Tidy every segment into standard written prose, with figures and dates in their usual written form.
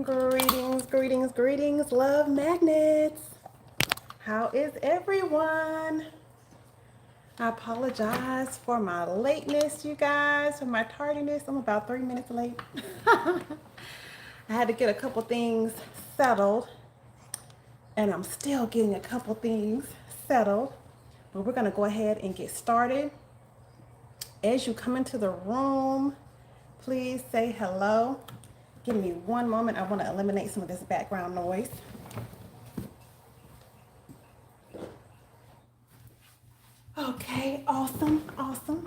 Greetings, greetings, greetings, love magnets. How is everyone? I apologize for my lateness, you guys, for my tardiness. I'm about 3 minutes late. I had to get a couple things settled, and I'm still getting a couple things settled. But we're going to go ahead and get started. As you come into the room, please say hello. Give me one moment. I want to eliminate some of this background noise. Okay, awesome, awesome.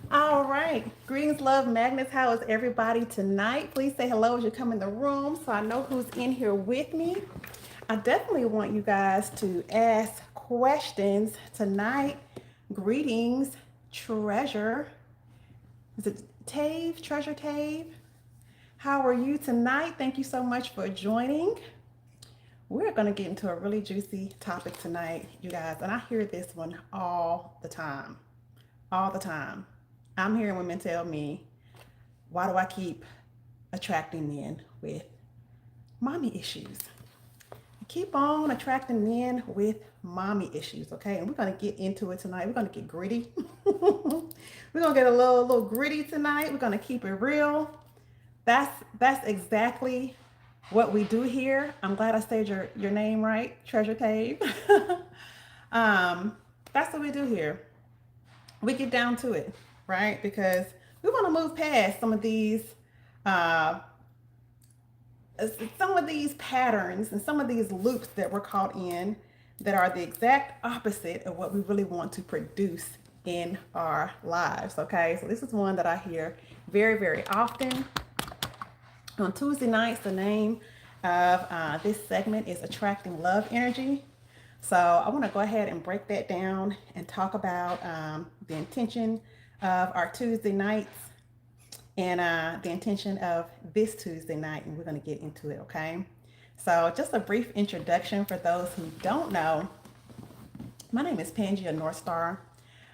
All right, greetings, love magnets. How is everybody tonight? Please say hello as you come in the room so I know who's in here with me. I definitely want you guys to ask questions tonight. Greetings, treasure. Is it Tave? Treasure Tave? How are you tonight? Thank you so much for joining. We're going to get into a really juicy topic tonight, you guys, and I hear this one all the time. All the time. I'm hearing women tell me, why do I keep attracting men with mommy issues? I keep on attracting men with mommy issues, okay? And we're going to get into it tonight. We're going to get gritty. We're going to get a little gritty tonight. We're going to keep it real. That's exactly what we do here. I'm glad I said your name right, Treasure Cave. That's what we do here. We get down to it, right? Because we want to move past uh, some of these patterns and some of these loops that we're caught in that are the exact opposite of what we really want to produce in our lives. Okay, so this is one that I hear very, very often. On Tuesday nights, the name of this segment is Attracting Love Energy. So I want to go ahead and break that down and talk about the intention of our Tuesday nights and the intention of this Tuesday night, and we're going to get into it, okay? So just a brief introduction for those who don't know. My name is Pangea Northstar.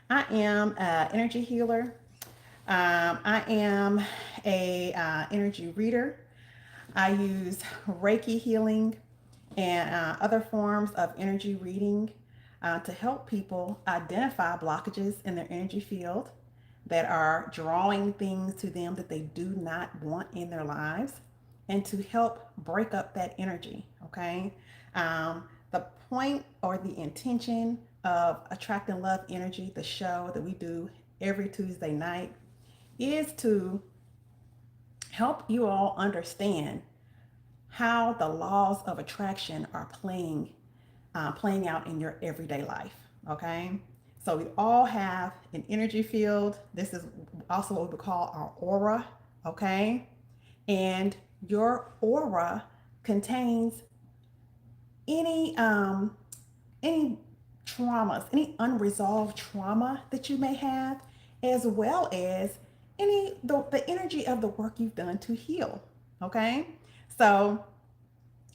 I am an energy healer. I am a energy reader. I use Reiki healing and other forms of energy reading to help people identify blockages in their energy field that are drawing things to them that they do not want in their lives, and to help break up that energy, okay? The point or the intention of Attracting Love Energy, the show that we do every Tuesday night, is to help you all understand how the laws of attraction are playing out in your everyday life, okay? So we all have an energy field. This is also what we call our aura, okay? And your aura contains any traumas, any unresolved trauma that you may have, as well as the energy of the work you've done to heal, okay? So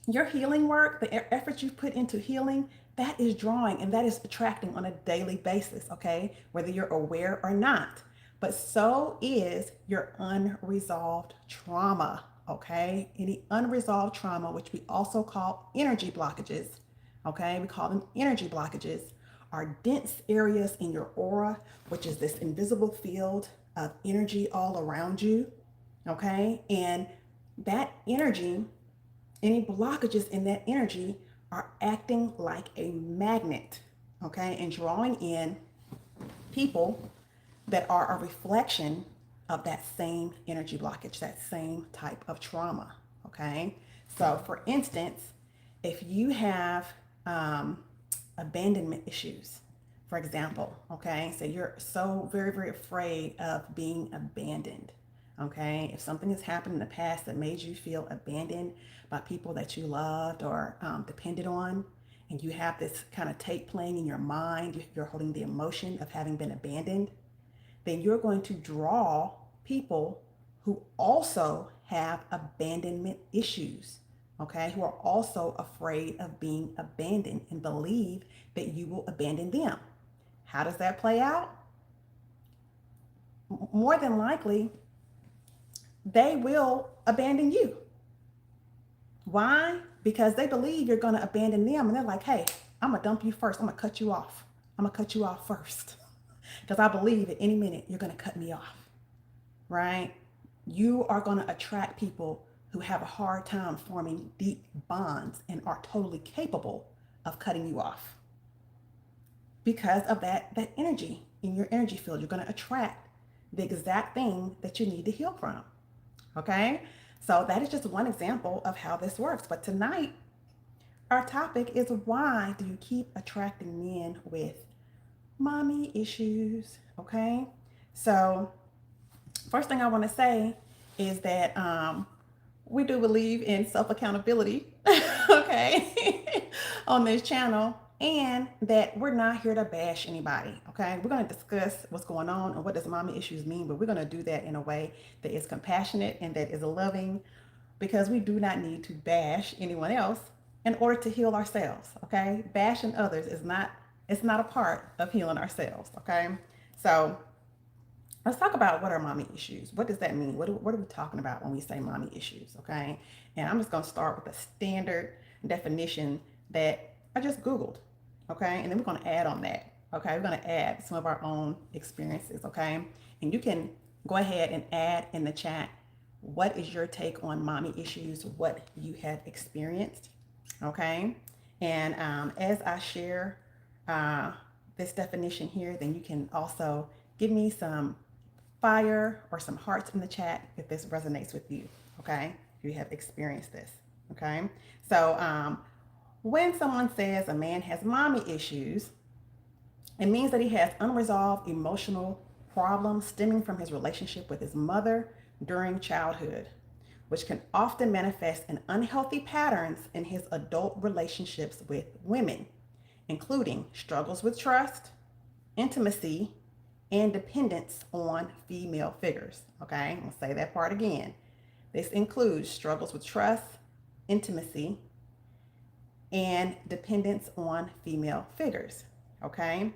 your healing work, the effort you put into healing, that is drawing and that is attracting on a daily basis, okay? Whether you're aware or not. But so is your unresolved trauma, okay? Any unresolved trauma, which we also call energy blockages, okay? We call them energy blockages, are dense areas in your aura, which is this invisible field of energy all around you, okay? And that energy, any blockages in that energy are acting like a magnet, okay, and drawing in people that are a reflection of that same energy blockage, that same type of trauma, okay? So for instance, if you have abandonment issues, for example, okay, so you're so very, very afraid of being abandoned, okay? If something has happened in the past that made you feel abandoned by people that you loved or depended on, and you have this kind of tape playing in your mind, you're holding the emotion of having been abandoned, then you're going to draw people who also have abandonment issues, okay, who are also afraid of being abandoned and believe that you will abandon them. How does that play out? More than likely, they will abandon you. Why? Because they believe you're going to abandon them. And they're like, hey, I'm going to dump you first. I'm going to cut you off. I'm going to cut you off first. Because I believe at any minute you're going to cut me off. Right? You are going to attract people who have a hard time forming deep bonds and are totally capable of cutting you off. Because of that energy in your energy field, you're going to attract the exact thing that you need to heal from. Okay? So that is just one example of how this works. But tonight, our topic is, why do you keep attracting men with mommy issues? Okay? So first thing I want to say is that we do believe in self-accountability, okay, on this channel, and that we're not here to bash anybody, okay? We're going to discuss what's going on and what does mommy issues mean, but we're going to do that in a way that is compassionate and that is loving, because we do not need to bash anyone else in order to heal ourselves, okay? Bashing others is not, it's not a part of healing ourselves, okay? So let's talk about, what are mommy issues? What does that mean? What are we talking about when we say mommy issues, okay? And I'm just going to start with a standard definition that I just Googled, okay? And then we're going to add on that, okay? We're going to add some of our own experiences, okay? And you can go ahead and add in the chat, what is your take on mommy issues, what you have experienced, okay? And as I share this definition here, then you can also give me some fire or some hearts in the chat if this resonates with you, okay? If you have experienced this, okay? So when someone says a man has mommy issues, it means that he has unresolved emotional problems stemming from his relationship with his mother during childhood, which can often manifest in unhealthy patterns in his adult relationships with women, including struggles with trust, intimacy, and dependence on female figures. Okay, I'm gonna say that part again. This includes struggles with trust, intimacy, and dependence on female figures. Okay,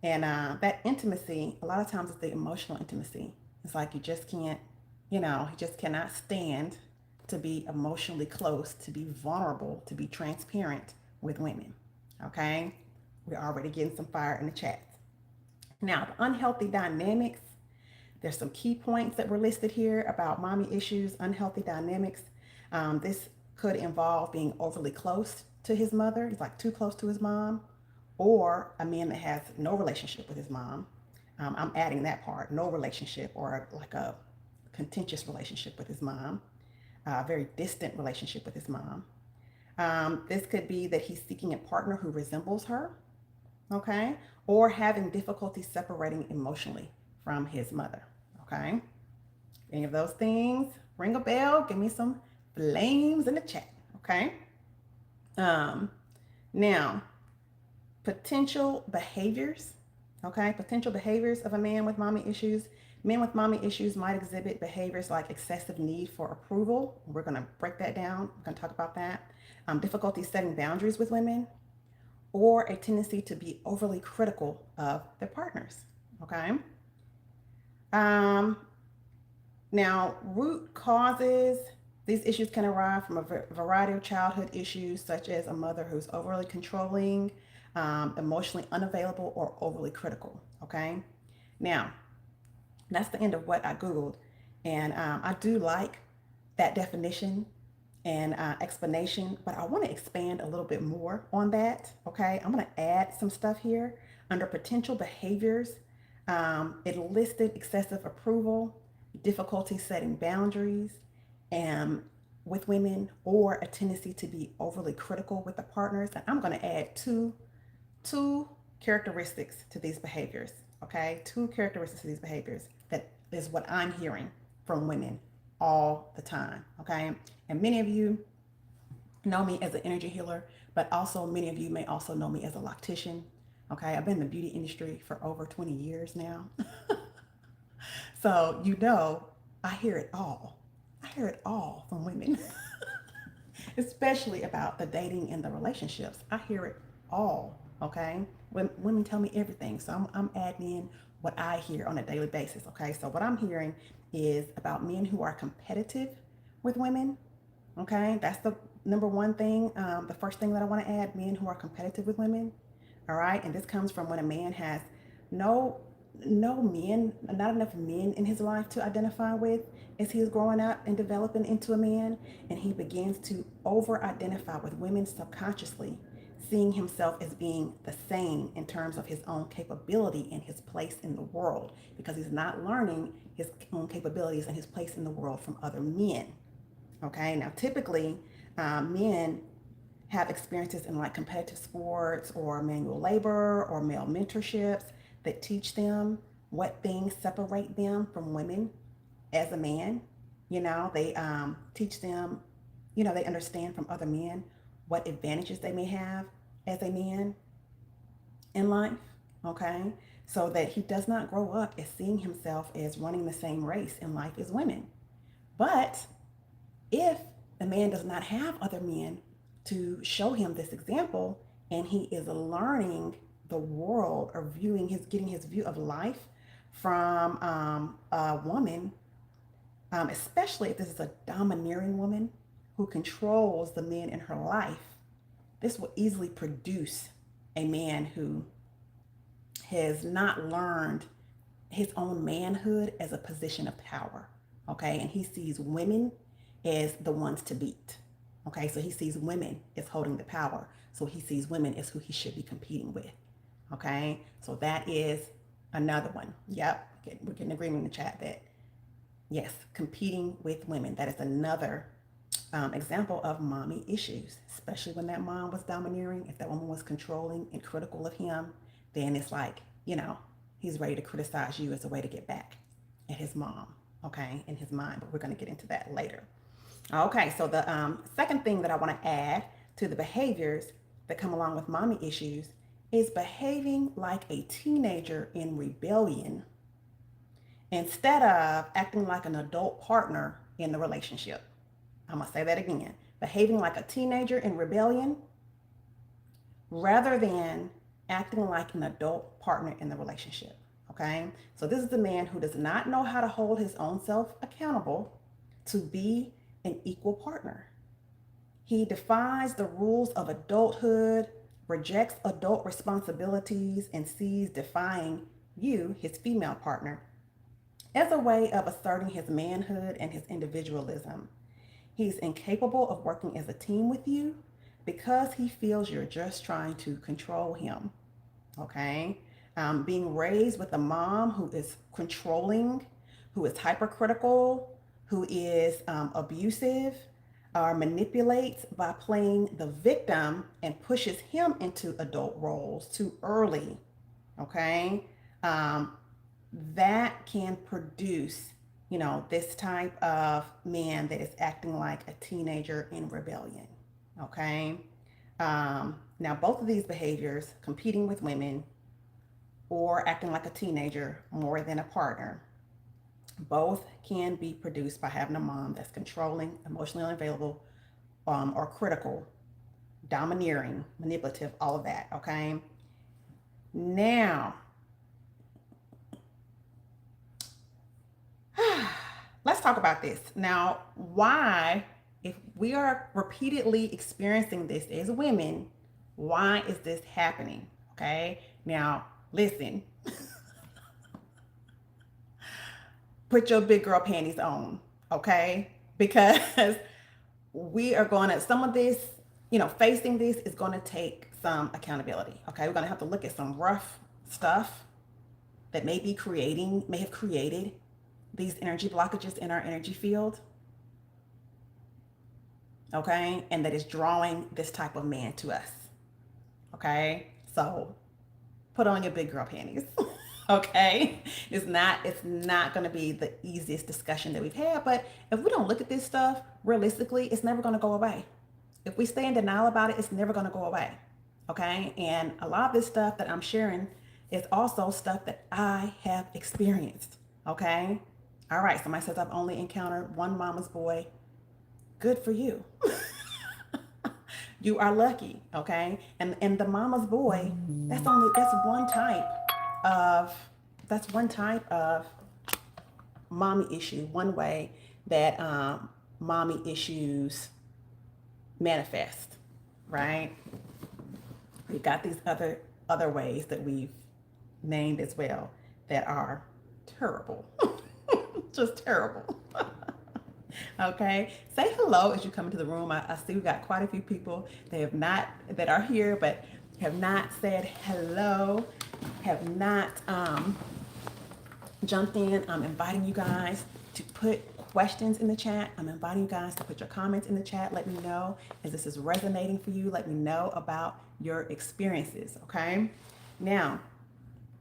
and that intimacy, a lot of times, it's the emotional intimacy. It's like you just can't, you just cannot stand to be emotionally close, to be vulnerable, to be transparent with women. Okay, we're already getting some fire in the chat. Now, the unhealthy dynamics, there's some key points that were listed here about mommy issues, unhealthy dynamics. This could involve being overly close to his mother. He's like too close to his mom, or a man that has no relationship with his mom. I'm adding that part, no relationship, or like a contentious relationship with his mom, a very distant relationship with his mom. This could be that he's seeking a partner who resembles her, okay? Or having difficulty separating emotionally from his mother, okay? Any of those things ring a bell? Give me some flames in the chat, okay? Now, potential behaviors, okay? Potential behaviors of a man with mommy issues. Men with mommy issues might exhibit behaviors like excessive need for approval. We're gonna break that down. We're gonna talk about that. Difficulty setting boundaries with women, or a tendency to be overly critical of their partners, okay? Now, root causes, these issues can arise from a variety of childhood issues, such as a mother who's overly controlling, emotionally unavailable, or overly critical, okay? Now, that's the end of what I Googled, and I do like that definition and explanation, but I want to expand a little bit more on that, okay? I'm going to add some stuff here. Under potential behaviors, it listed excessive approval, difficulty setting boundaries with women, or a tendency to be overly critical with the partners. And I'm going to add two characteristics to these behaviors, okay? Two characteristics to these behaviors that is what I'm hearing from women all the time, okay? And many of you know me as an energy healer, but also many of you may also know me as a loctician, okay? I've been in the beauty industry for over 20 years now. So, I hear it all. I hear it all from women, especially about the dating and the relationships. I hear it all, okay? Women tell me everything, so I'm adding in what I hear on a daily basis, okay? So what I'm hearing is about men who are competitive with women, Okay, that's the number one thing. The first thing that I want to add: men who are competitive with women. All right, and this comes from when a man has no not enough men in his life to identify with as he's growing up and developing into a man, and he begins to over-identify with women subconsciously, seeing himself as being the same in terms of his own capability and his place in the world, because he's not learning his own capabilities and his place in the world from other men. Okay, now typically men have experiences in like competitive sports or manual labor or male mentorships that teach them what things separate them from women as a man. They teach them, they understand from other men what advantages they may have as a man in life. Okay, so that he does not grow up as seeing himself as running the same race in life as women. But if the man does not have other men to show him this example, and he is learning the world or getting his view of life from a woman, especially if this is a domineering woman who controls the men in her life, this will easily produce a man who has not learned his own manhood as a position of power. Okay, and he sees women as the ones to beat. Okay, so he sees women as holding the power. So he sees women as who he should be competing with. Okay, so that is another one. Yep, we're getting agreement in the chat that yes, competing with women. That is another example of mommy issues, especially when that mom was domineering. If that woman was controlling and critical of him, then it's like, he's ready to criticize you as a way to get back at his mom, okay, in his mind. But we're going to get into that later. Okay, so the second thing that I want to add to the behaviors that come along with mommy issues is behaving like a teenager in rebellion instead of acting like an adult partner in the relationship. I'm going to say that again. Behaving like a teenager in rebellion rather than acting like an adult partner in the relationship. Okay? So this is the man who does not know how to hold his own self accountable to be an equal partner. He defies the rules of adulthood, rejects adult responsibilities, and sees defying you, his female partner, as a way of asserting his manhood and his individualism. He's incapable of working as a team with you because he feels you're just trying to control him. Okay? Being raised with a mom who is controlling, who is hypercritical, who is abusive, or manipulates by playing the victim and pushes him into adult roles too early. Okay? That can produce, this type of man that is acting like a teenager in rebellion. Okay? Now, both of these behaviors, competing with women or acting like a teenager more than a partner, both can be produced by having a mom that's controlling, emotionally unavailable, or critical, domineering, manipulative, all of that. Okay? Now, let's talk about this. Now, why, if we are repeatedly experiencing this as women, why is this happening? Okay? Now, listen. Put your big girl panties on, okay? Because we are going to, some of this, facing this is going to take some accountability, okay? We're going to have to look at some rough stuff that may have created these energy blockages in our energy field, okay? And that is drawing this type of man to us, okay? So put on your big girl panties. Okay, it's not going to be the easiest discussion that we've had, but if we don't look at this stuff realistically, it's never going to go away. If we stay in denial about it, it's never going to go away. Okay, and a lot of this stuff that I'm sharing is also stuff that I have experienced. Okay, all right, somebody says I've only encountered one mama's boy. Good for you. You are lucky. Okay, and the mama's boy, that's one type of mommy issue. One way that mommy issues manifest, right? We've got these other ways that we've named as well that are terrible. Just terrible. Okay, say hello as you come into the room. I see we got quite a few people that are here but have not said hello, have not jumped in. I'm inviting you guys to put questions in the chat. I'm inviting you guys to put your comments in the chat. Let me know as this is resonating for you. Let me know about your experiences, okay? Now,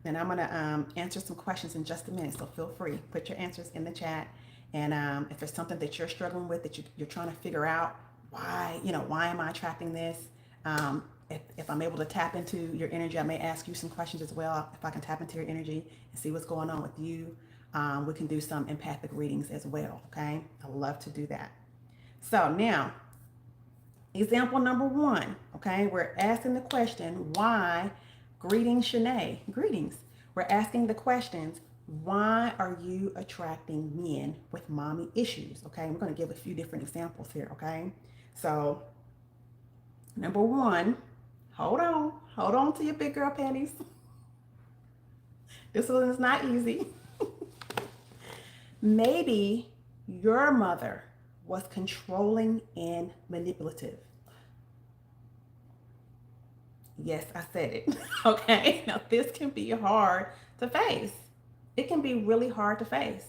and I'm gonna answer some questions in just a minute, so feel free, put your answers in the chat. And if there's something that you're struggling with, that you're trying to figure out, why am I attracting this? If I'm able to tap into your energy, I may ask you some questions as well. If I can tap into your energy and see what's going on with you, we can do some empathic readings as well, okay? I love to do that. So now, example number 1, okay? We're asking the question, why? Greetings, Shanae. Greetings. We're asking the questions, why are you attracting men with mommy issues? Okay, we're going to give a few different examples here, okay? So, number 1, hold on to your big girl panties. This one is not easy. Maybe your mother was controlling and manipulative. Yes, I said it. Okay, now this can be hard to face. It can be really hard to face.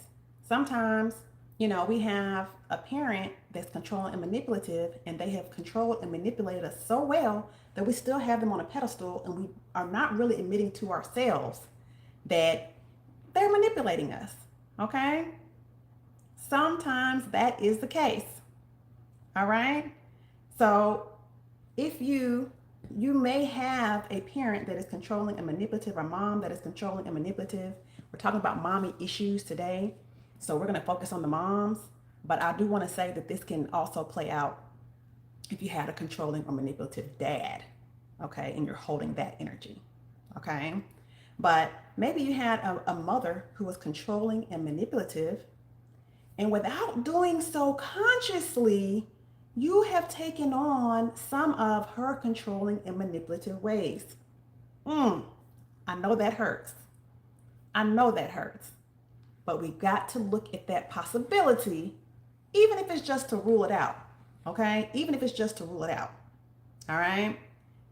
Sometimes, we have a parent that's controlling and manipulative, and they have controlled and manipulated us so well that we still have them on a pedestal, and we are not really admitting to ourselves that they're manipulating us, okay? Sometimes that is the case, all right? So if you may have a parent that is controlling and manipulative, or mom that is controlling and manipulative. We're talking about mommy issues today, so we're going to focus on the moms, but I do want to say that this can also play out if you had a controlling or manipulative dad, okay, and you're holding that energy, okay? But maybe you had a mother who was controlling and manipulative, and without doing so consciously, you have taken on some of her controlling and manipulative ways. I know that hurts. But we've got to look at that possibility, even if it's just to rule it out, okay? Even if it's just to rule it out, all right?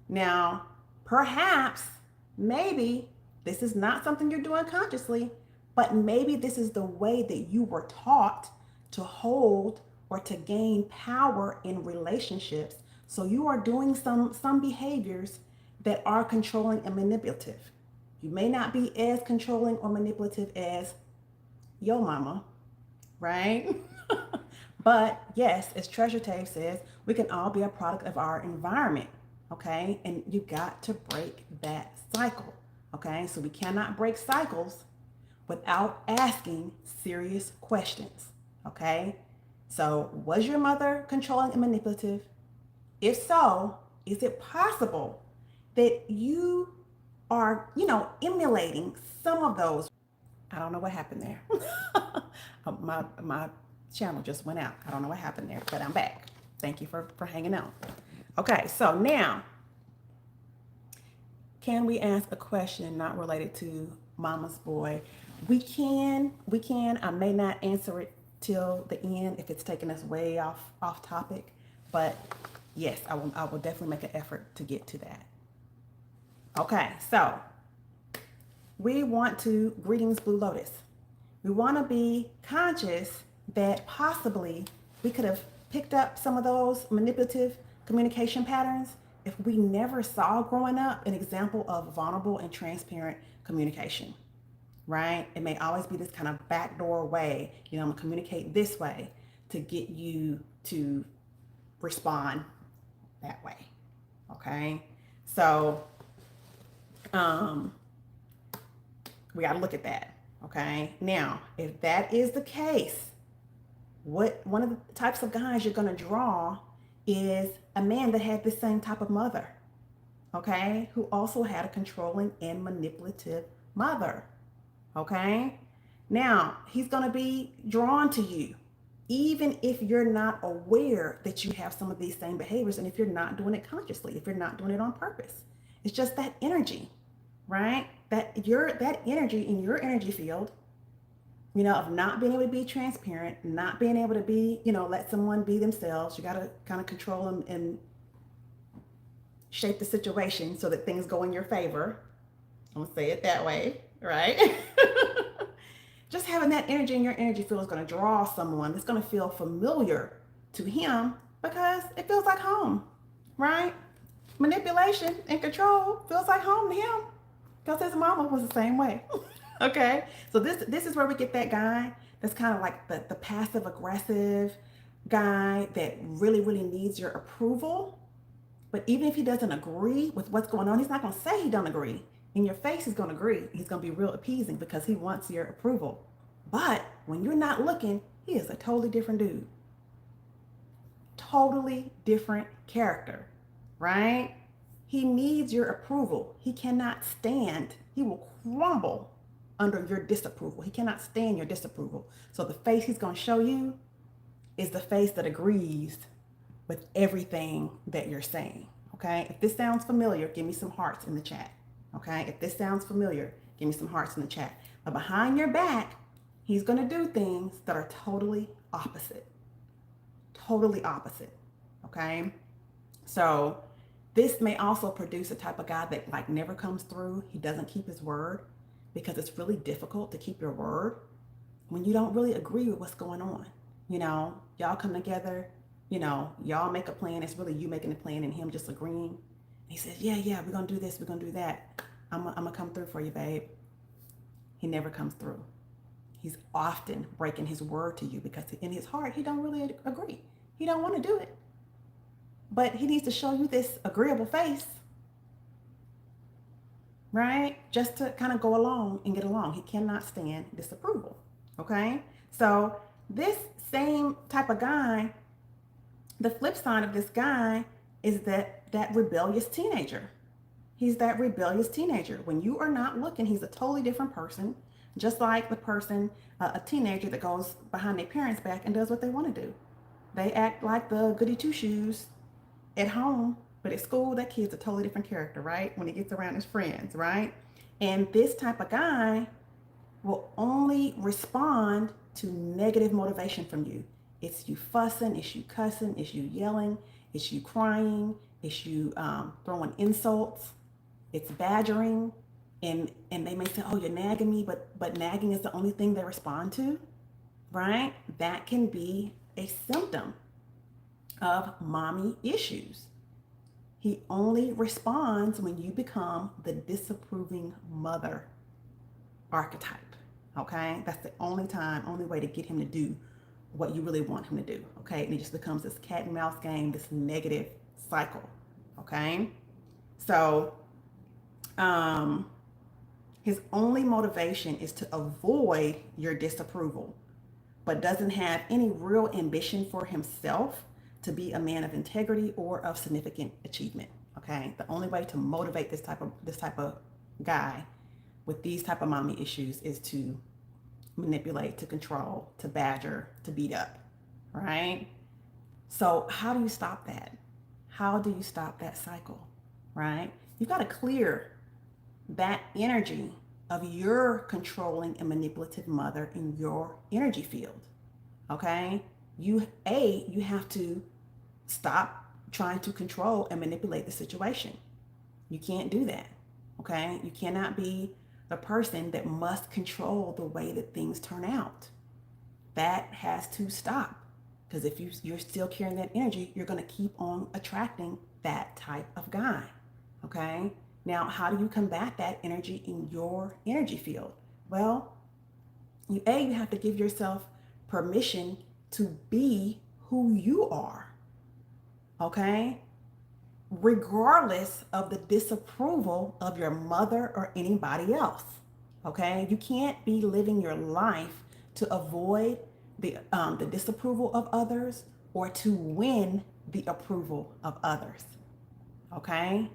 Now, perhaps, maybe this is not something you're doing consciously, but maybe this is the way that you were taught to hold or to gain power in relationships. So you are doing some behaviors that are controlling and manipulative. You may not be as controlling or manipulative as your mama, right? But yes, as Treasure Tape says, we can all be a product of our environment, okay? And you got to break that cycle, okay? So we cannot break cycles without asking serious questions, okay? So was your mother controlling and manipulative? If so, is it possible that you are, emulating some of those? I don't know what happened there. My channel just went out. I don't know what happened there, but I'm back. Thank you for hanging out. Okay, so now, can we ask a question not related to Mama's Boy? We can. I may not answer it till the end if it's taking us way off topic, but yes, I will definitely make an effort to get to that. Okay, so we want to, greetings Blue Lotus. We want to be conscious that possibly we could have picked up some of those manipulative communication patterns if we never saw growing up an example of vulnerable and transparent communication. Right? It may always be this kind of backdoor way, I'm gonna communicate this way to get you to respond that way. Okay? So, we gotta look at that. Okay? Now, if that is the case, one of the types of guys you're gonna draw is a man that had the same type of mother, okay? Who also had a controlling and manipulative mother. Okay, now he's going to be drawn to you even if you're not aware that you have some of these same behaviors, and if you're not doing it consciously, if you're not doing it on purpose. It's just that energy, right? That energy in your energy field, of not being able to be transparent, not being able to be, let someone be themselves. You got to kind of control them and shape the situation so that things go in your favor. I'm gonna say it that way, right? Just having that energy in your energy field is going to draw someone that's going to feel familiar to him because it feels like home, right? Manipulation and control feels like home to him because his mama was the same way. Okay, so this is where we get that guy that's kind of like the passive aggressive guy that really really needs your approval. But even if he doesn't agree with what's going on, he's not going to say he don't agree. In your face, he's going to agree. He's going to be real appeasing because he wants your approval. But when you're not looking, he is a totally different dude. Totally different character, right? He needs your approval. He cannot stand. He will crumble under your disapproval. He cannot stand your disapproval. So the face he's going to show you is the face that agrees with everything that you're saying. Okay, if this sounds familiar, give me some hearts in the chat. Okay, if this sounds familiar, give me some hearts in the chat. But behind your back, he's going to do things that are totally opposite. Totally opposite. Okay, so this may also produce a type of guy that like never comes through. He doesn't keep his word because it's really difficult to keep your word when you don't really agree with what's going on. Y'all come together, y'all make a plan. It's really you making a plan and him just agreeing. And he says, yeah, we're going to do this. We're going to do that. I'm going to come through for you, babe. He never comes through. He's often breaking his word to you because in his heart, he don't really agree. He don't want to do it. But he needs to show you this agreeable face, right? Just to kind of go along and get along. He cannot stand disapproval, okay? So this same type of guy, the flip side of this guy is that rebellious teenager. He's that rebellious teenager. When you are not looking, he's a totally different person, just like the person, a teenager that goes behind their parents' back and does what they want to do. They act like the goody two-shoes at home, but at school, that kid's a totally different character, right? When he gets around his friends, right? And this type of guy will only respond to negative motivation from you. It's you fussing, it's you cussing, it's you yelling, it's you crying, it's you throwing insults, it's badgering, and they may say, oh, you're nagging me, but nagging is the only thing they respond to, right? That can be a symptom of mommy issues. He only responds when you become the disapproving mother archetype, okay? That's the only way to get him to do what you really want him to do, okay? And it just becomes this cat and mouse game, this negative cycle, okay? So his only motivation is to avoid your disapproval, but doesn't have any real ambition for himself to be a man of integrity or of significant achievement, okay? The only way to motivate this type of guy with these type of mommy issues is to manipulate, to control, to badger, to beat up, right? So how do you stop that? How do you stop that cycle, right? You've got to clear that energy of your controlling and manipulative mother in your energy field, okay? You have to stop trying to control and manipulate the situation. You can't do that, okay? You cannot be the person that must control the way that things turn out. That has to stop, because if you're still carrying that energy, you're going to keep on attracting that type of guy, okay? Now, how do you combat that energy in your energy field? Well, you have to give yourself permission to be who you are, okay? Regardless of the disapproval of your mother or anybody else, okay? You can't be living your life to avoid the disapproval of others or to win the approval of others, okay?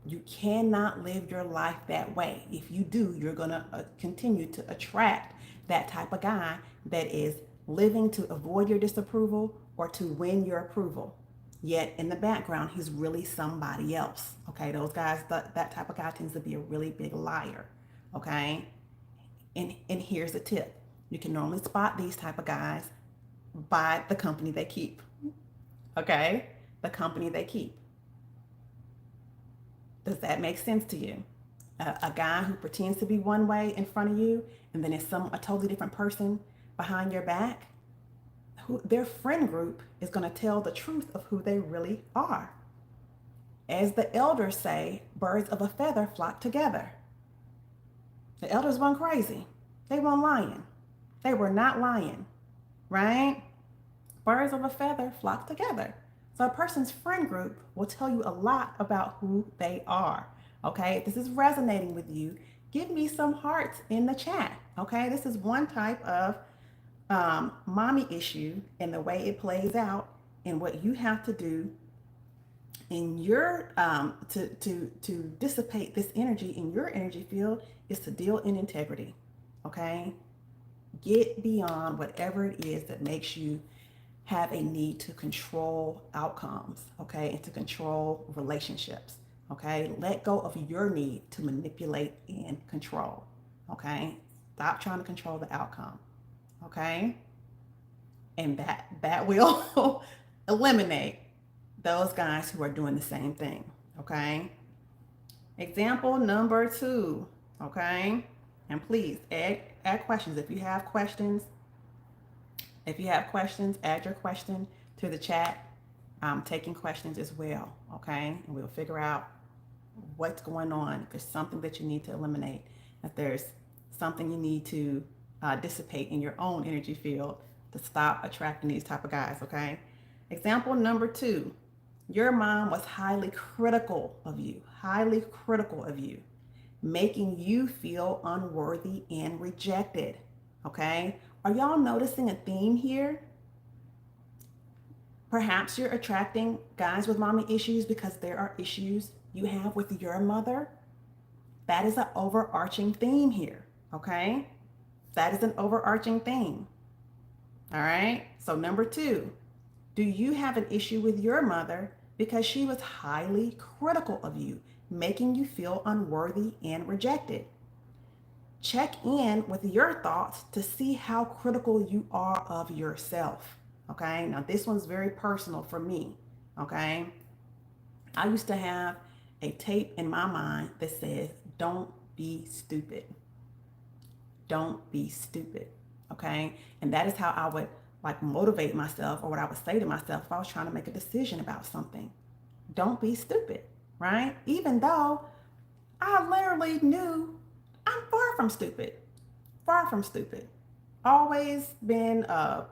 You cannot live your life that way. If you do, you're gonna continue to attract that type of guy that is living to avoid your disapproval or to win your approval. Yet in the background, he's really somebody else. Okay, those guys, that type of guy tends to be a really big liar. Okay, and here's the tip: you can normally spot these type of guys by the company they keep. Okay, the company they keep. Does that make sense to you? A guy who pretends to be one way in front of you and then is a totally different person behind your back, their friend group is going to tell the truth of who they really are. As the elders say, birds of a feather flock together. The elders weren't crazy. They weren't lying. They were not lying, right? Birds of a feather flock together. So a person's friend group will tell you a lot about who they are. Okay, if this is resonating with you, give me some hearts in the chat. Okay, this is one type of mommy issue and the way it plays out and what you have to do in your to dissipate this energy in your energy field is to deal in integrity. Okay, get beyond whatever it is that makes you have a need to control outcomes, okay, and to control relationships, okay? Let go of your need to manipulate and control, okay? Stop trying to control the outcome, okay? And that will eliminate those guys who are doing the same thing, okay? Example number 2, okay? And please add questions. If you have questions, add your question to the chat. I'm taking questions as well, okay? And we'll figure out what's going on. If there's something that you need to eliminate, if there's something you need to dissipate in your own energy field to stop attracting these type of guys, okay? Example number 2, your mom was highly critical of you, making you feel unworthy and rejected, okay? Are y'all noticing a theme here? Perhaps you're attracting guys with mommy issues because there are issues you have with your mother. That is an overarching theme here, okay? That is an overarching theme. All right? So number 2, do you have an issue with your mother because she was highly critical of you, making you feel unworthy and rejected? Check in with your thoughts to see how critical you are of yourself. Okay, now this one's very personal for me. Okay, I used to have a tape in my mind that says, don't be stupid. Don't be stupid. Okay, and that is how I would like motivate myself, or what I would say to myself if I was trying to make a decision about something. Don't be stupid, right? Even though I literally knew I'm far from stupid. Far from stupid. Always been, I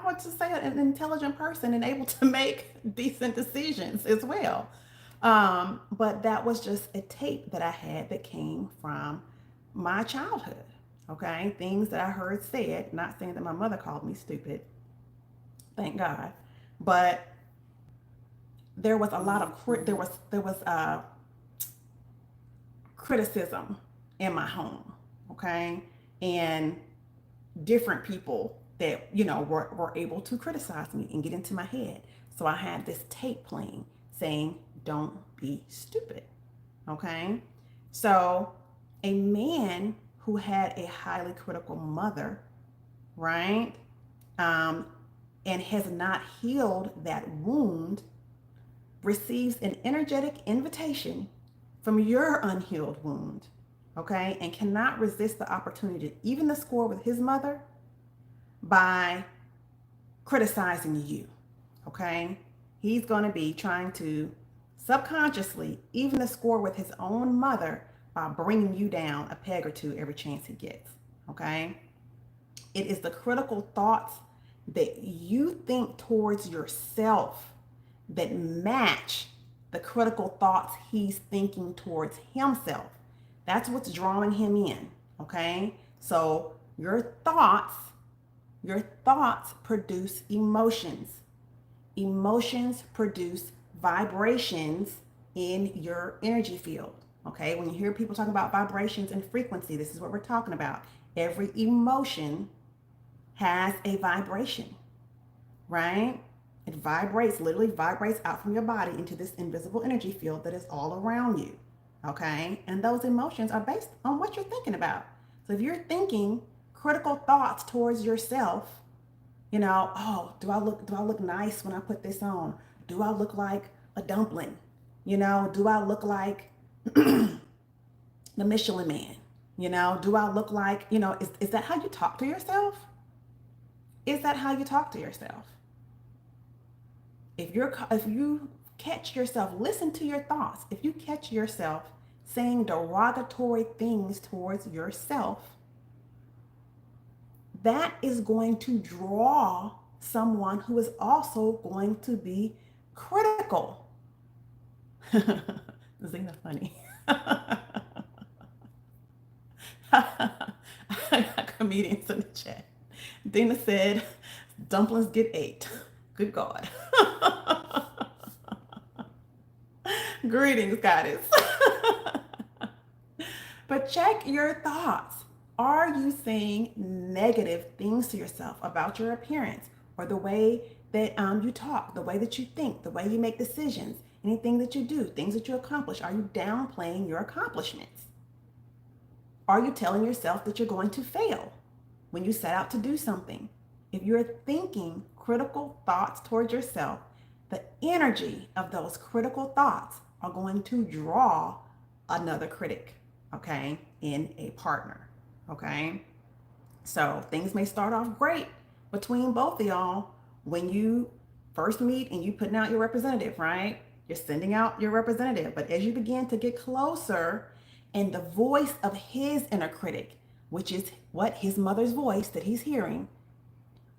would just say, an intelligent person and able to make decent decisions as well. But that was just a tape that I had that came from my childhood. Okay, things that I heard said. Not saying that my mother called me stupid, thank God, but there was a lot of there was criticism in my home, okay? And different people that, were able to criticize me and get into my head. So I had this tape playing saying, don't be stupid, okay? So a man who had a highly critical mother, right? And has not healed that wound, receives an energetic invitation from your unhealed wound, okay, and cannot resist the opportunity to even the score with his mother by criticizing you, okay? He's going to be trying to subconsciously even the score with his own mother by bringing you down a peg or two every chance he gets, okay? It is the critical thoughts that you think towards yourself that match the critical thoughts he's thinking towards himself. That's what's drawing him in, okay? So your thoughts produce emotions. Emotions produce vibrations in your energy field, okay? When you hear people talk about vibrations and frequency, this is what we're talking about. Every emotion has a vibration, right? It vibrates, literally vibrates out from your body into this invisible energy field that is all around you. Okay? And those emotions are based on what you're thinking about. So if you're thinking critical thoughts towards yourself, oh, do I look nice when I put this on? Do I look like a dumpling? Do I look like the Michelin man? Do I look like, is that how you talk to yourself? Is that how you talk to yourself? If you catch yourself, listen to your thoughts. If you catch yourself saying derogatory things towards yourself, that is going to draw someone who is also going to be critical. Zena funny. I got comedians in the chat. Dina said, dumplings get ate. Good God. Greetings, goddess. But check your thoughts. Are you saying negative things to yourself about your appearance or the way that you talk, the way that you think, the way you make decisions, anything that you do, things that you accomplish? Are you downplaying your accomplishments? Are you telling yourself that you're going to fail when you set out to do something? If you're thinking critical thoughts towards yourself, the energy of those critical thoughts are going to draw another critic, okay, in a partner, okay? So things may start off great between both of y'all when you first meet and you putting out your representative, right? You're sending out your representative. But as you begin to get closer and the voice of his inner critic, which is what his mother's voice that he's hearing,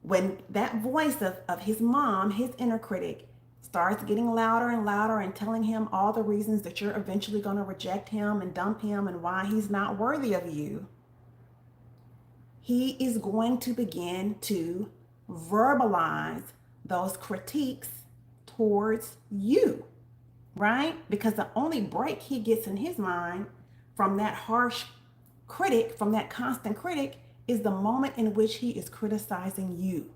when that voice of his mom, his inner critic, starts getting louder and louder and telling him all the reasons that you're eventually going to reject him and dump him and why he's not worthy of you, he is going to begin to verbalize those critiques towards you, right? Because the only break he gets in his mind from that harsh critic, from that constant critic, is the moment in which he is criticizing you.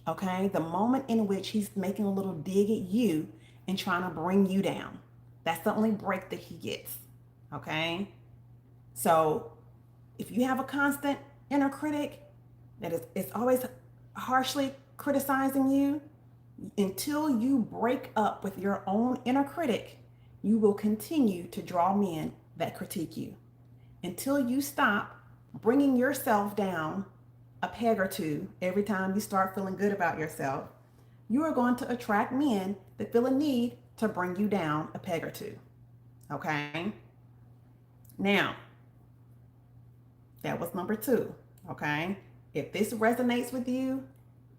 Okay, the moment in which he's making a little dig at you and trying to bring you down. That's the only break that he gets. Okay, so if you have a constant inner critic that is always harshly criticizing you, until you break up with your own inner critic, you will continue to draw men that critique you. Until you stop bringing yourself down a peg or two every time you start feeling good about yourself, you are going to attract men that feel a need to bring you down a peg or two. Okay? Now, that was number 2. Okay? If this resonates with you,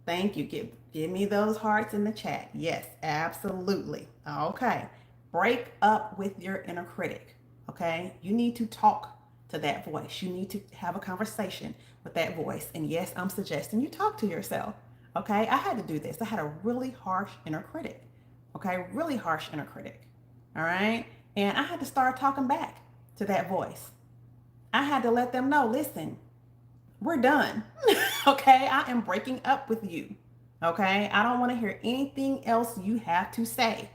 thank you. Give me those hearts in the chat. Yes, absolutely. Okay. Break up with your inner critic. Okay? You need to talk to that voice. You need to have a conversation with that voice. And yes, I'm suggesting you talk to yourself. Okay? I had to do this. I had a really harsh inner critic. Okay? Really harsh inner critic. All right? And I had to start talking back to that voice. I had to let them know, listen, we're done. Okay? I am breaking up with you. Okay? I don't want to hear anything else you have to say.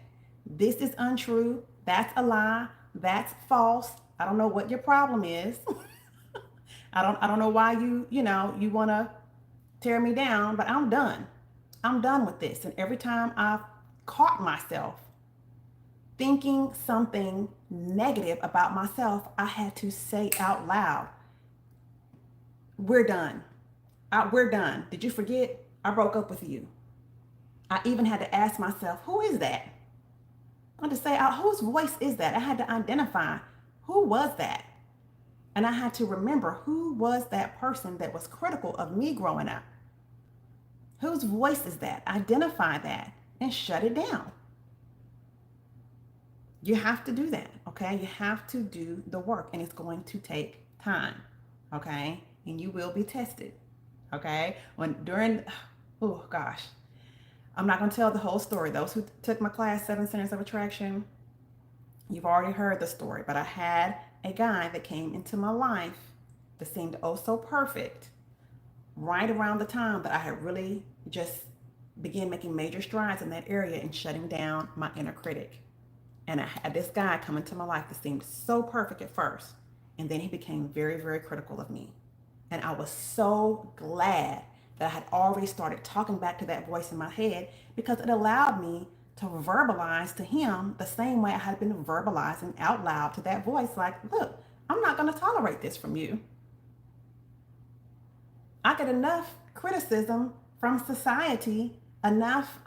This is untrue. That's a lie. That's false. I don't know what your problem is. I don't know why you want to tear me down, but I'm done. I'm done with this. And every time I've caught myself thinking something negative about myself, I had to say out loud, we're done. We're done. Did you forget? I broke up with you. I even had to ask myself, who is that? I had to say out, whose voice is that? I had to identify, who was that? And I had to remember, who was that person that was critical of me growing up? Whose voice is that? Identify that and shut it down. You have to do that, okay? You have to do the work, and it's going to take time, okay? And you will be tested, okay? Oh gosh, I'm not going to tell the whole story. Those who took my class, 7 Centers of Attraction, you've already heard the story, but I had a guy that came into my life that seemed oh so perfect. right around the time that I had really just began making major strides in that area and shutting down my inner critic. And I had this guy come into my life that seemed so perfect at first. And then he became very, very critical of me. And I was so glad that I had already started talking back to that voice in my head, because it allowed me to verbalize to him the same way I had been verbalizing out loud to that voice, like, look, I'm not going to tolerate this from you. I get enough criticism from society, enough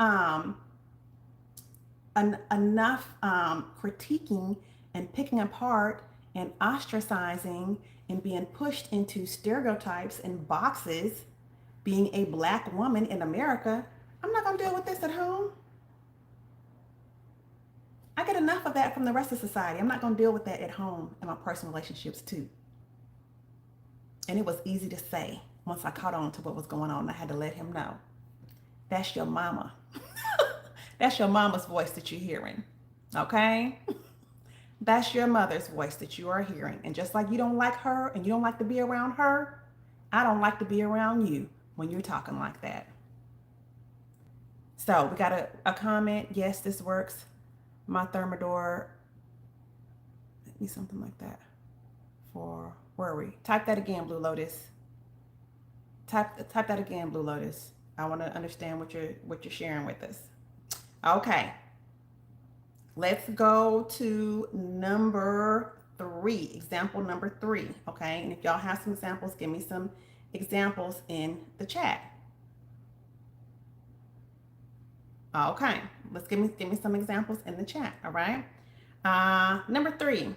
critiquing and picking apart and ostracizing and being pushed into stereotypes and boxes, being a black woman in America. I'm not going to deal with this at home. I get enough of that from the rest of society. I'm not going to deal with that at home in my personal relationships too. And it was easy to say once I caught on to what was going on. I had to let him know, that's your mama. That's your mama's voice that you're hearing. Okay? That's your mother's voice that you are hearing. And just like you don't like her and you don't like to be around her, I don't like to be around you when you're talking like that. So we got a comment. Yes, this works. My thermidor, maybe something like that. For worry. Type that again, Blue Lotus. Type that again, Blue Lotus. I want to understand what you're sharing with us. Okay. Let's go to number 3, example number 3, okay? And if y'all have some examples, give me some examples in the chat. Okay, let's give me some examples in the chat, all right? Number 3,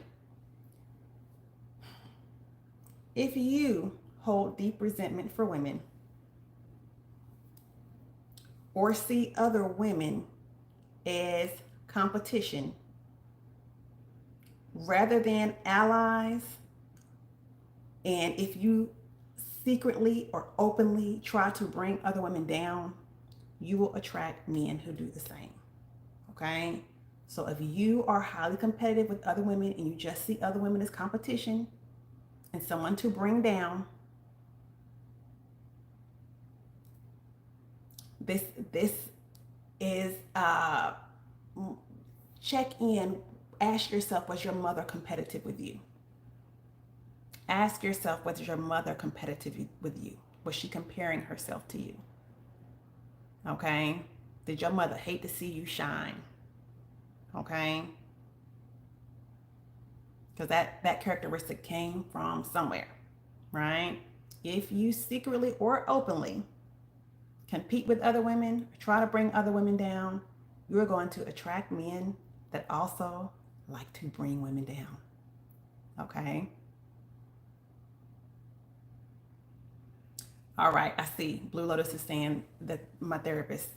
if you hold deep resentment for women or see other women as competition rather than allies, and if you secretly or openly try to bring other women down, you will attract men who do the same. Okay? So if you are highly competitive with other women and you just see other women as competition and someone to bring down, this is check in. Ask yourself, was your mother competitive with you? Ask yourself, was your mother competitive with you? Was she comparing herself to you? Okay? Did your mother hate to see you shine? Okay? Because that characteristic came from somewhere, right? If you secretly or openly compete with other women, try to bring other women down, you're going to attract men that also like to bring women down. Okay? All right, I see. Blue Lotus is saying that my therapist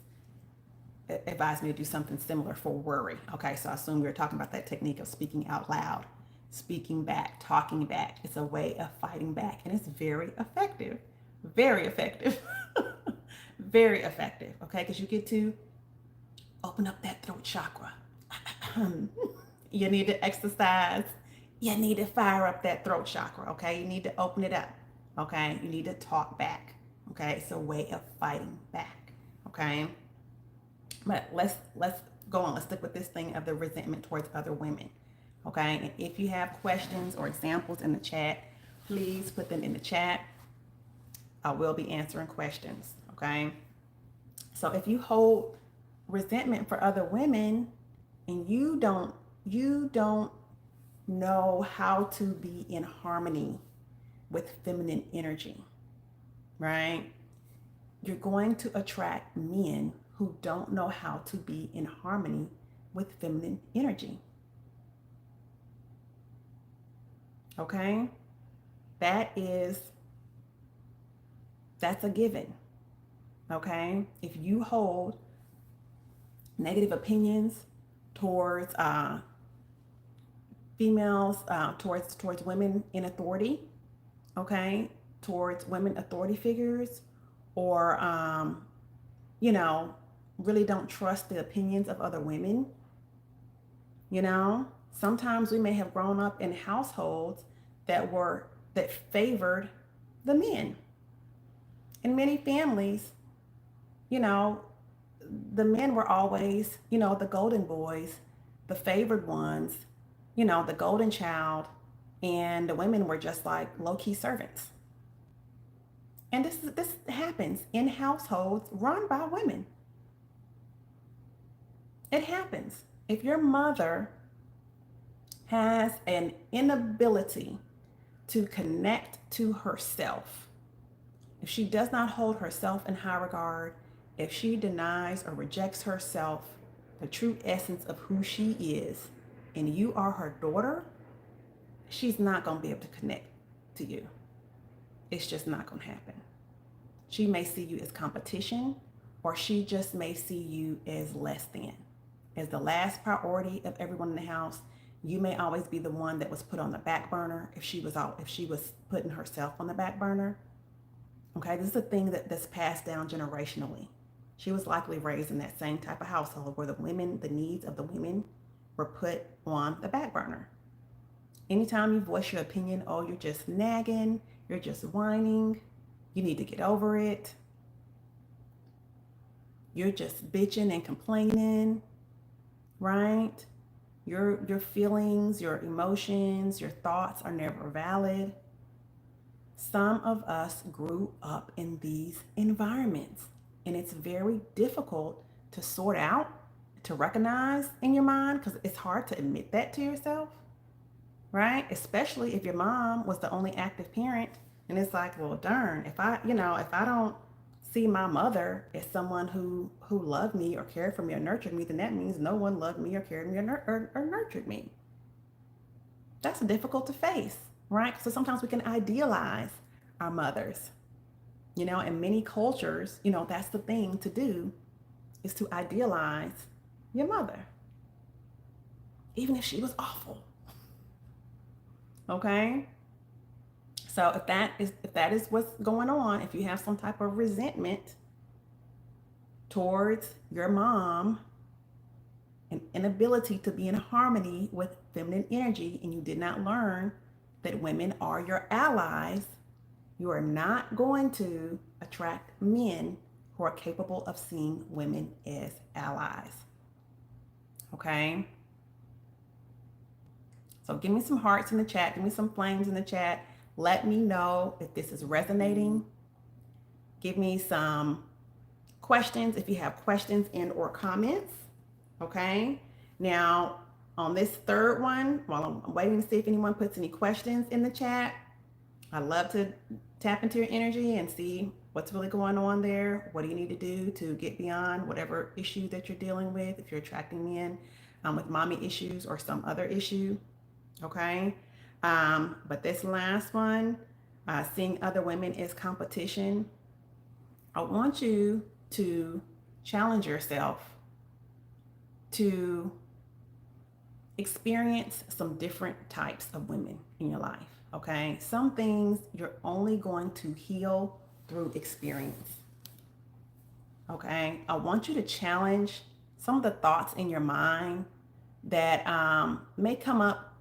advised me to do something similar for worry. Okay, so I assume we were talking about that technique of speaking out loud, speaking back, talking back. It's a way of fighting back, and it's very effective. Very effective. Very effective, okay? Because you get to open up that throat chakra. You need to exercise. You need to fire up that throat chakra, okay? You need to open it up, okay? You need to talk back, okay? It's a way of fighting back, okay? But let's go on. Let's stick with this thing of the resentment towards other women, okay? And if you have questions or examples in the chat, please put them in the chat. I will be answering questions, okay? So if you hold resentment for other women and you don't know how to be in harmony with feminine energy, right? You're going to attract men who don't know how to be in harmony with feminine energy. Okay? That's a given. Okay? If you hold negative opinions towards females, towards women in authority, okay, towards women authority figures, or really don't trust the opinions of other women. Sometimes we may have grown up in households that favored the men. In many families, you know, the men were always, the golden boys, the favored ones, the golden child, and the women were just like low-key servants. And this happens in households run by women. It happens. If your mother has an inability to connect to herself, if she does not hold herself in high regard, if she denies or rejects herself, the true essence of who she is, and you are her daughter, she's not going to be able to connect to you. It's just not going to happen. She may see you as competition, or she just may see you as less than. As the last priority of everyone in the house, you may always be the one that was put on the back burner if she was putting herself on the back burner. Okay, this is a thing that's passed down generationally. She was likely raised in that same type of household where the needs of the women were put on the back burner. Anytime you voice your opinion, oh, you're just nagging, you're just whining, you need to get over it, you're just bitching and complaining, right? Your feelings, your emotions, your thoughts are never valid. Some of us grew up in these environments, and it's very difficult to sort out, to recognize in your mind, because it's hard to admit that to yourself, right? Especially if your mom was the only active parent, and it's like, well, darn, if I don't see my mother as someone who loved me or cared for me or nurtured me, then that means no one loved me or cared me or nurtured me. That's difficult to face, right? So sometimes we can idealize our mothers, in many cultures, that's the thing to do, is to idealize your mother, even if she was awful. Okay? So if that is what's going on, if you have some type of resentment towards your mom, an inability to be in harmony with feminine energy, and you did not learn that women are your allies, you are not going to attract men who are capable of seeing women as allies. Okay? So give me some hearts in the chat. Give me some flames in the chat. Let me know if this is resonating. Give me some questions if you have questions and or comments. Okay? Now, on this third one, while I'm waiting to see if anyone puts any questions in the chat, I love to tap into your energy and see what's really going on there. What do you need to do to get beyond whatever issue that you're dealing with, if you're attracting men with mommy issues or some other issue. Okay? But this last one, seeing other women as competition, I want you to challenge yourself to experience some different types of women in your life. Okay, some things you're only going to heal through experience. Okay, I want you to challenge some of the thoughts in your mind that may come up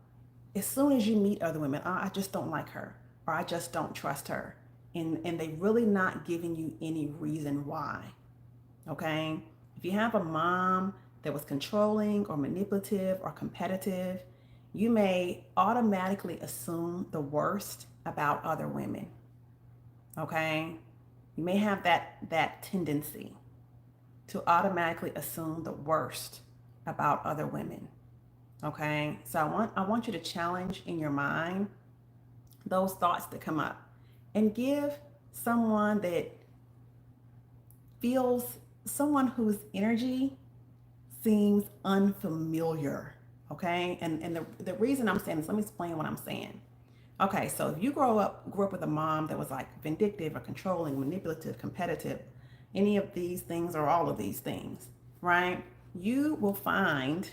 as soon as you meet other women. Oh, I just don't like her, or I just don't trust her, and they really not giving you any reason why. Okay, if you have a mom that was controlling or manipulative or competitive, you may automatically assume the worst about other women. Okay? You may have that tendency to automatically assume the worst about other women. Okay? So I want you to challenge in your mind those thoughts that come up and give someone whose energy seems unfamiliar. Okay, and the reason I'm saying this, let me explain what I'm saying. Okay, so if you grew up with a mom that was like vindictive or controlling, manipulative, competitive, any of these things or all of these things, right? You will find,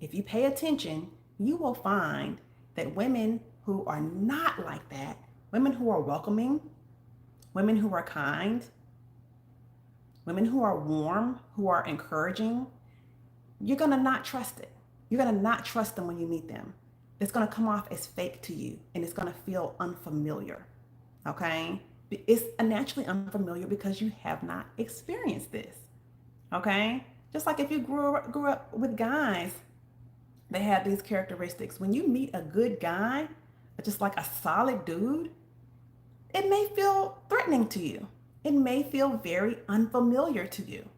if you pay attention, you will find that women who are not like that, women who are welcoming, women who are kind, women who are warm, who are encouraging, you're gonna not trust it. You're going to not trust them when you meet them. It's going to come off as fake to you, and it's going to feel unfamiliar. Okay? It's naturally unfamiliar because you have not experienced this. Okay? Just like if you grew up with guys, they have these characteristics. When you meet a good guy, just like a solid dude, it may feel threatening to you. It may feel very unfamiliar to you.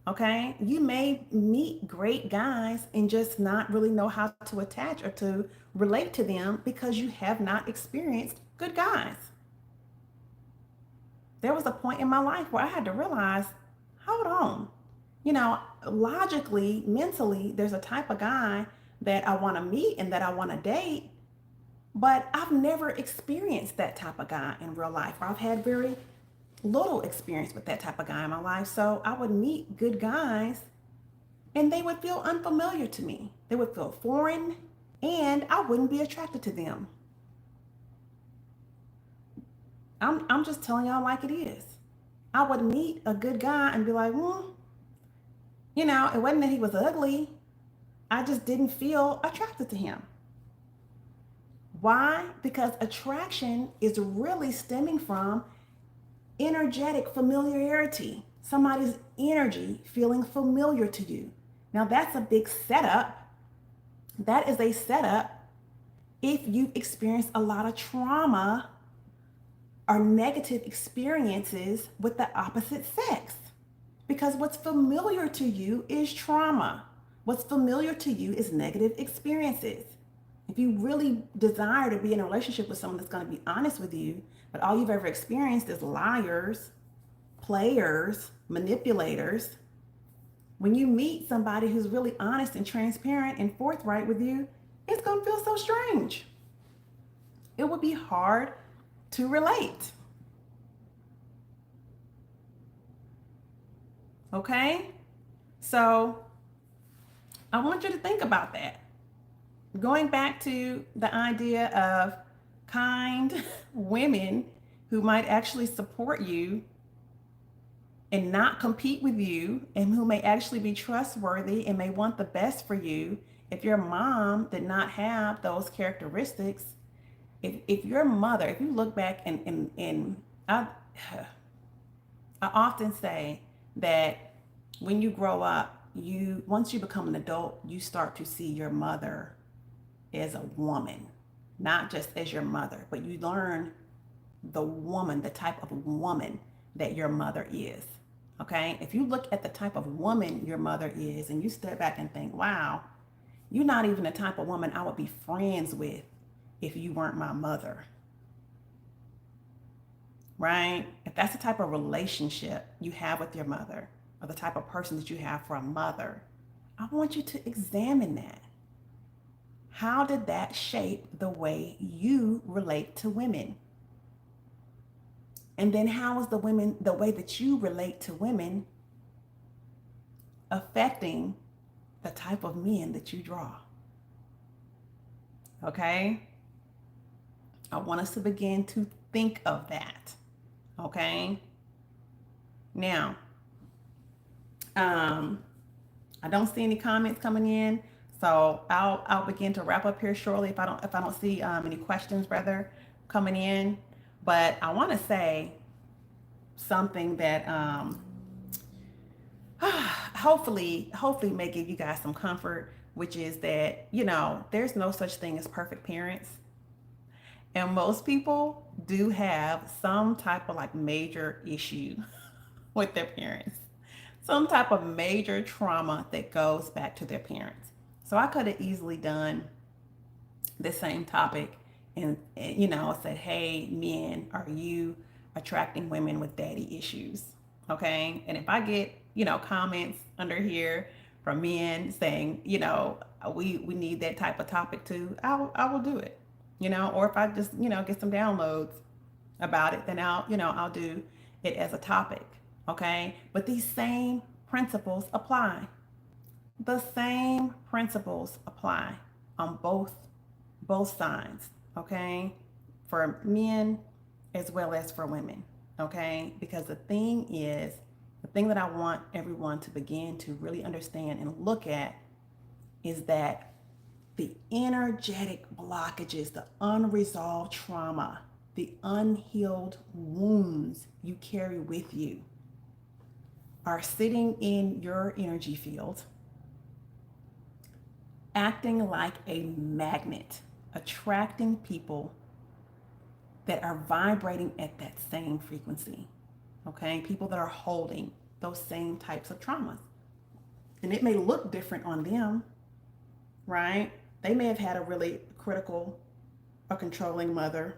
Okay? You may meet great guys and just not really know how to attach or to relate to them because you have not experienced good guys. There was a point in my life where I had to realize, hold on, logically, mentally, there's a type of guy that I want to meet and that I want to date, but I've never experienced that type of guy in real life, or I've had very little experience with that type of guy in my life. So I would meet good guys and they would feel unfamiliar to me. They would feel foreign and I wouldn't be attracted to them. I'm just telling y'all like it is. I would meet a good guy and be like, it wasn't that he was ugly. I just didn't feel attracted to him. Why? Because attraction is really stemming from energetic familiarity. Somebody's energy feeling familiar to you. Now that's a big setup. That is a setup if you've experienced a lot of trauma or negative experiences with the opposite sex. Because what's familiar to you is trauma. What's familiar to you is negative experiences. If you really desire to be in a relationship with someone that's going to be honest with you, but all you've ever experienced is liars, players, manipulators, when you meet somebody who's really honest and transparent and forthright with you, it's going to feel so strange. It would be hard to relate. Okay? So I want you to think about that. Going back to the idea of kind women who might actually support you and not compete with you, and who may actually be trustworthy and may want the best for you. If your mom did not have those characteristics, if your mother, if you look back and I often say that when you grow up, once you become an adult, you start to see your mother as a woman, not just as your mother, but you learn the woman, the type of woman that your mother is. Okay? If you look at the type of woman your mother is and you step back and think, wow, you're not even the type of woman I would be friends with if you weren't my mother. Right? If that's the type of relationship you have with your mother, or the type of person that you have for a mother, I want you to examine that. How did that shape the way you relate to women? And then how is the way that you relate to women affecting the type of men that you draw? Okay? I want us to begin to think of that. Okay? Now, I don't see any comments coming in, so I'll begin to wrap up here shortly if I don't see any questions rather coming in. But I want to say something that hopefully may give you guys some comfort, which is that, there's no such thing as perfect parents. And most people do have some type of like major issue with their parents, some type of major trauma that goes back to their parents. So I could have easily done the same topic and said, hey, men, are you attracting women with daddy issues? Okay. And if I get, comments under here from men saying, we need that type of topic too, I will do it, or if I just, get some downloads about it, then I'll do it as a topic. Okay. But these same principles apply. The same principles apply on both sides, okay? For men as well as for women, okay? Because the thing that I want everyone to begin to really understand and look at is that the energetic blockages, the unresolved trauma the unhealed wounds you carry with you are sitting in your energy field, acting like a magnet, attracting people that are vibrating at that same frequency. Okay, people that are holding those same types of traumas. And it may look different on them, right? They may have had a really critical or controlling mother,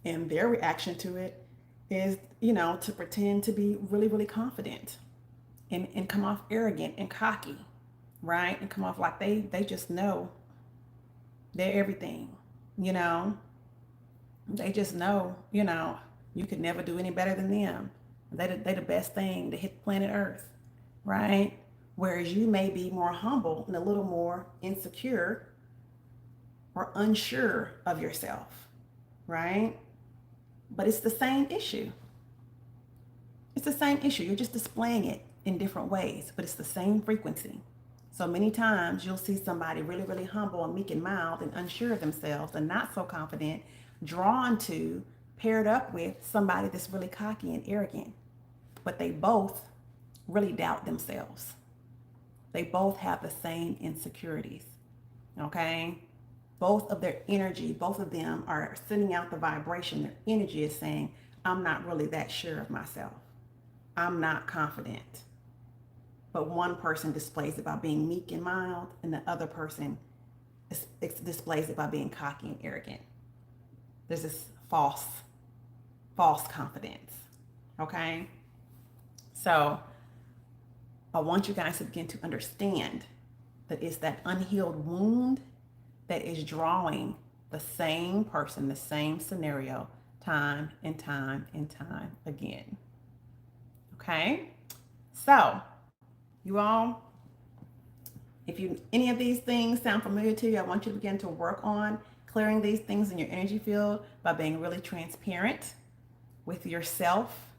and their reaction to it is, to pretend to be really, really confident and come off arrogant and cocky, right? And come off like they just know they're everything, you know? They just know, you could never do any better than them. They the best thing to hit planet Earth, right? Whereas you may be more humble and a little more insecure or unsure of yourself, right? But it's the same issue. It's the same issue. You're just displaying it in different ways, but it's the same frequency. So many times you'll see somebody really, really humble and meek and mild and unsure of themselves and not so confident, drawn to, paired up with somebody that's really cocky and arrogant. But they both really doubt themselves. They both have the same insecurities, okay? Both of their energy, both of them are sending out the vibration. Their energy is saying, I'm not really that sure of myself. I'm not confident. But one person displays it by being meek and mild, and the other person displays it by being cocky and arrogant. There's this false confidence, okay? So I want you guys to begin to understand that it's that unhealed wound that is drawing the same person, the same scenario, time and time and time again. Okay? So, you all, if any of these things sound familiar to you, I want you to begin to work on clearing these things in your energy field by being really transparent with yourself,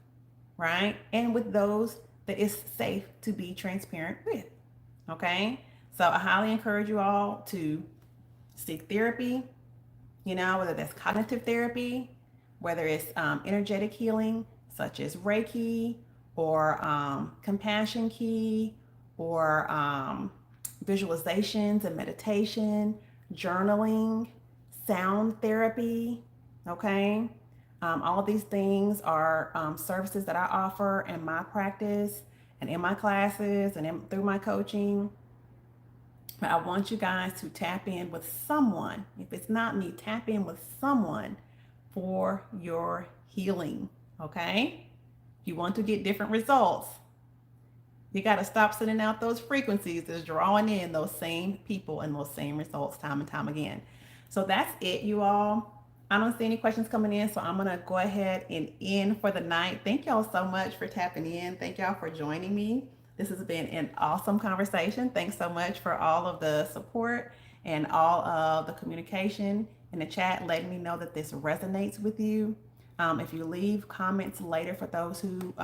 right? And with those that it's safe to be transparent with. Okay? So I highly encourage you all to seek therapy, whether that's cognitive therapy, whether it's energetic healing, such as Reiki, or compassion key, or visualizations and meditation, journaling, sound therapy, okay? All of these things are services that I offer in my practice and in my classes and through my coaching. But I want you guys to tap in with someone. If it's not me, tap in with someone for your healing, okay? If you want to get different results, you got to stop sending out those frequencies that's drawing in those same people and those same results time and time again. So that's it, you all. I don't see any questions coming in, so I'm going to go ahead and end for the night. Thank y'all so much for tapping in. Thank y'all for joining me. This has been an awesome conversation. Thanks so much for all of the support and all of the communication in the chat, letting me know that this resonates with you. If you leave comments later, for those who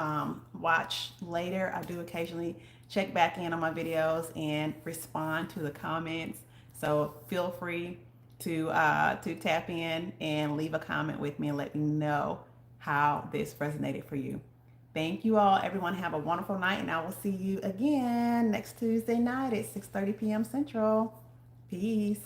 watch later, I do occasionally check back in on my videos and respond to the comments. So feel free to tap in and leave a comment with me and let me know how this resonated for you. Thank you all. Everyone have a wonderful night, and I will see you again next Tuesday night at 6:30 p.m. Central. Peace.